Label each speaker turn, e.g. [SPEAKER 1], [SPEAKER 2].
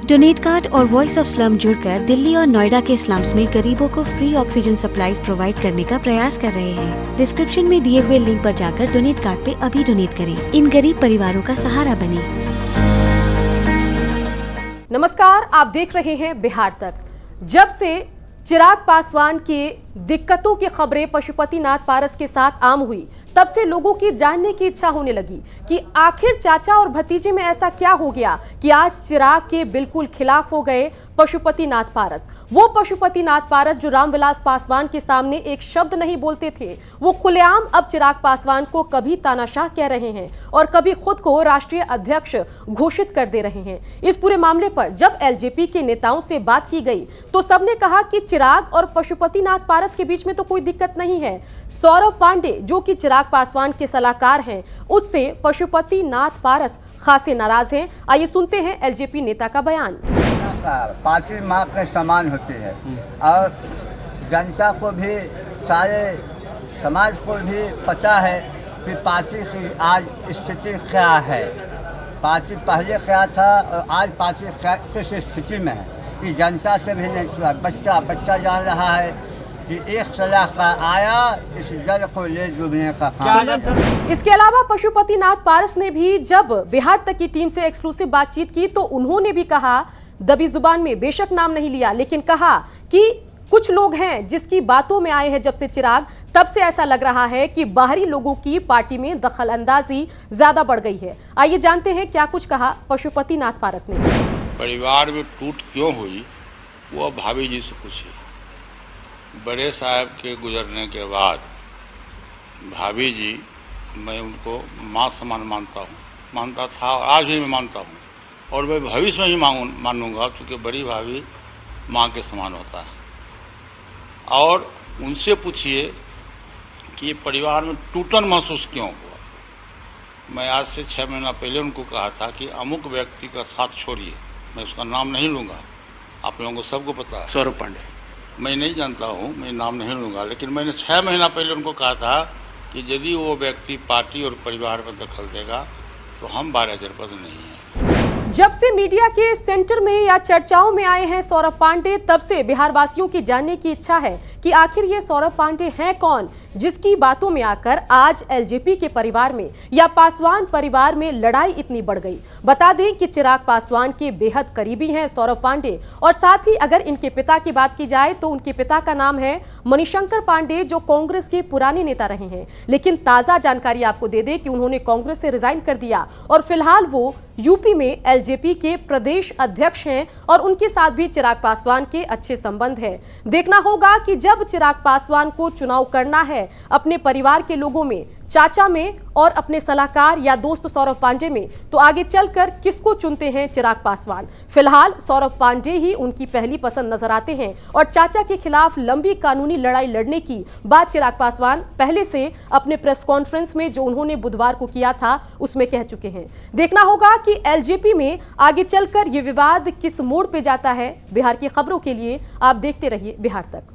[SPEAKER 1] Donate card और voice of slum जुड़कर दिल्ली और नोएडा के स्लम्स में गरीबों को फ्री ऑक्सीजन सप्लाईज प्रोवाइड करने का प्रयास कर रहे हैं। डिस्क्रिप्शन में दिए हुए लिंक पर जाकर डोनेट कार्ड पे अभी डोनेट करें। इन गरीब परिवारों का सहारा बने।
[SPEAKER 2] नमस्कार, आप देख रहे हैं बिहार तक। जब से चिराग पासवान के दिक्कतों की खबरें पशुपतिनाथ पारस के साथ आम हुई, तब से लोगों की जानने की इच्छा होने लगी कि आखिर चाचा और भतीजे में ऐसा क्या हो गया कि आज चिराग के बिल्कुल खिलाफ हो गए पशुपतिनाथ पारस। वो पशुपतिनाथ पारस जो रामविलास पासवान के सामने एक शब्द नहीं बोलते थे, वो खुलेआम अब चिराग पासवान को कभी तानाशाह कह रहे हैं और कभी खुद को राष्ट्रीय अध्यक्ष घोषित कर दे रहे हैं। इस पूरे मामले पर जब एलजेपी के नेताओं से बात की गई तो सबने कहा कि चिराग और पशुपतिनाथ पारस के बीच में तो कोई दिक्कत नहीं है। सौरभ पांडे जो कि चिराग पासवान के सलाहकार हैं, उससे पशुपतिनाथ पारस खासे नाराज हैं। आइए सुनते हैं एलजेपी नेता का बयान।
[SPEAKER 3] पार्टी माँ के समान होती है और जनता को भी, सारे समाज को भी पता है कि पार्टी की आज स्थिति क्या है। पार्टी पहले क्या था और आज पार्टी किस स्थिति में है कि जनता से भी नहीं छुआ। बच्चा जान रहा है कि एक सलाहकार आया इस जल को ले डूबने का काम।
[SPEAKER 2] इसके अलावा पशुपतिनाथ पारस ने भी जब बिहार तक की टीम से एक्सक्लूसिव बातचीत की तो उन्होंने भी कहा, दबी जुबान में बेशक नाम नहीं लिया, लेकिन कहा कि कुछ लोग हैं जिसकी बातों में आए हैं जब से चिराग, तब से ऐसा लग रहा है कि बाहरी लोगों की पार्टी में दखल अंदाजी ज्यादा बढ़ गई है। आइए जानते हैं क्या कुछ कहा पशुपतिनाथ पारस ने।
[SPEAKER 4] परिवार में टूट क्यों हुई वो भाभी जी से पूछिए। बड़े साहब के गुजरने के बाद भाभी जी, मैं उनको माँ समान मानता था और आज भी मैं मानता हूँ और मैं भविष्य में ही मानूंगा, क्योंकि बड़ी भाभी माँ के समान होता है। और उनसे पूछिए कि ये परिवार में टूटन महसूस क्यों हुआ। मैं आज से 6 महीना पहले उनको कहा था कि अमुक व्यक्ति का साथ छोड़िए, मैं उसका नाम नहीं लूँगा, आप लोगों को सबको पता है।
[SPEAKER 5] सौरभ पांडे
[SPEAKER 4] मैं नहीं जानता हूँ, मैं नाम नहीं लूँगा, लेकिन मैंने 6 महीना पहले उनको कहा था कि यदि वो व्यक्ति पार्टी और परिवार में दखल देगा तो हम 12 जनपद नहीं हैं।
[SPEAKER 2] जब से मीडिया के सेंटर में या चर्चाओं में आए हैं सौरभ पांडे, तब से बिहार वासियों की जानने की इच्छा है कि आखिर ये सौरभ पांडे हैं कौन, जिसकी बातों में आकर आज एलजेपी के परिवार में या पासवान परिवार में लड़ाई इतनी बढ़ गई। बता दें कि चिराग पासवान के बेहद करीबी हैं सौरभ पांडे, और साथ ही अगर इनके पिता की बात की जाए तो उनके पिता का नाम है मणिशंकर पांडे, जो कांग्रेस के पुराने नेता रहे हैं। लेकिन ताजा जानकारी आपको दे दें कि उन्होंने कांग्रेस से रिजाइन कर दिया और फिलहाल वो यूपी में एलजेपी के प्रदेश अध्यक्ष हैं और उनके साथ भी चिराग पासवान के अच्छे संबंध हैं। देखना होगा कि जब चिराग पासवान को चुनाव करना है अपने परिवार के लोगों में, चाचा में और अपने सलाहकार या दोस्त सौरभ पांडे में, तो आगे चलकर किसको चुनते हैं चिराग पासवान। फिलहाल सौरभ पांडे ही उनकी पहली पसंद नजर आते हैं और चाचा के खिलाफ लंबी कानूनी लड़ाई लड़ने की बात चिराग पासवान पहले से अपने प्रेस कॉन्फ्रेंस में जो उन्होंने बुधवार को किया था उसमें कह चुके हैं। देखना होगा कि एलजेपी में आगे चलकर ये विवाद किस मोड़ पे जाता है। बिहार की खबरों के लिए आप देखते रहिए बिहार तक।